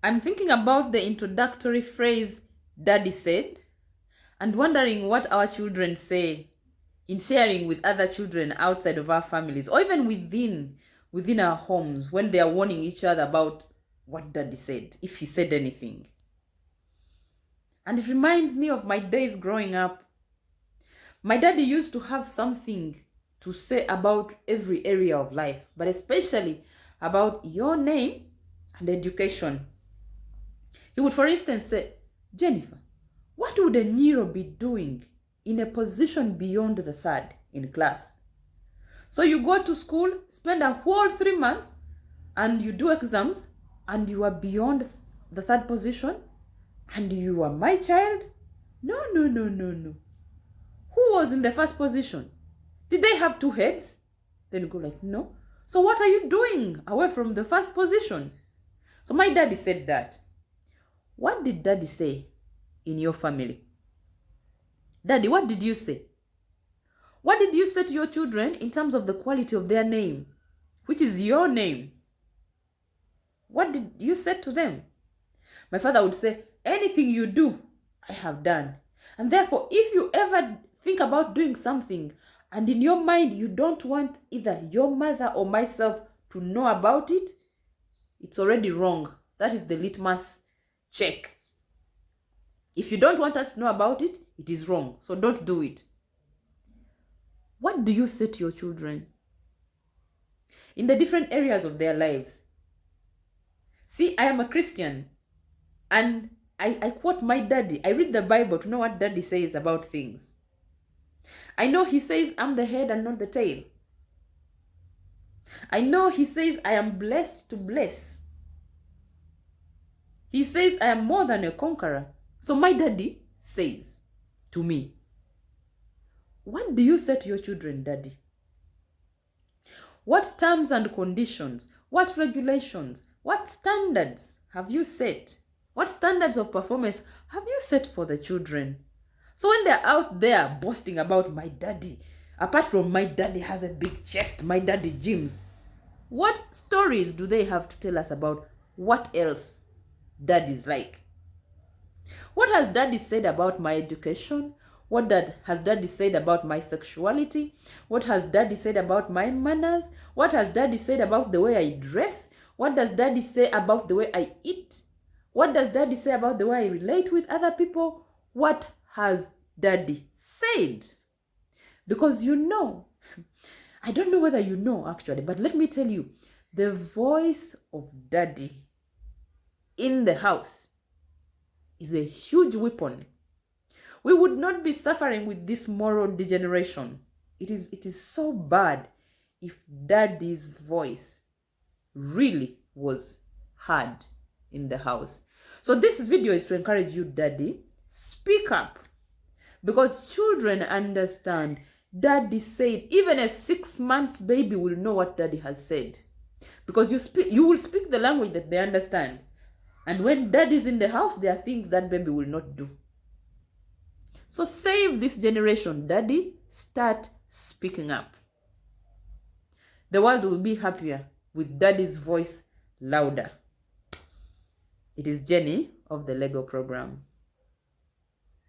I'm thinking about the introductory phrase daddy said and wondering what our children say in sharing with other children outside of our families or even within our homes when they are warning each other about what daddy said, if he said anything. And it reminds me of my days growing up. My daddy used to have something to say about every area of life, but especially about your name and education. He would, for instance, say, Jennifer, what would a Nero be doing in a position beyond the third in class? So you go to school, spend a whole 3 months, and you do exams, and you are beyond the third position, and you are my child? No, no, no, no, no. Who was in the first position? Did they have two heads? Then you go like, no. So what are you doing away from the first position? So my daddy said that. What did daddy say in your family? Daddy, what did you say? What did you say to your children in terms of the quality of their name, which is your name? What did you say to them? My father would say, anything you do, I have done. And therefore, if you ever think about doing something and in your mind you don't want either your mother or myself to know about it, it's already wrong. That is the litmus check. If you don't want us to know about it, it is wrong. So don't do it. What do you say to your children in the different areas of their lives? See, I am a Christian and I quote my daddy. I read the Bible to know what daddy says about things. I know he says I'm the head and not the tail. I know he says I am blessed to bless. He says I am more than a conqueror. So my daddy says to me, what do you say to your children, daddy? What terms and conditions, what regulations, what standards have you set? What standards of performance have you set for the children? So when they're out there boasting about my daddy, apart from my daddy has a big chest, my daddy gyms, what stories do they have to tell us about what else daddy's like? What has daddy said about my education? What has daddy said about my sexuality? What has daddy said about my manners? What has daddy said about the way I dress? What does daddy say about the way I eat? What does daddy say about the way I relate with other people? What has daddy said? Because you know, I don't know whether you know actually, but let me tell you, the voice of daddy in the house is a huge weapon. We would not be suffering with this moral degeneration. It is so bad if daddy's voice really was heard in the house. So this video is to encourage you, daddy, speak up. Because children understand. Daddy said, even a 6-month baby will know what daddy has said. Because you will speak the language that they understand. And when daddy's in the house, there are things that baby will not do. So save this generation, daddy. Start speaking up. The world will be happier with daddy's voice louder. It is Jenny of the Lego program.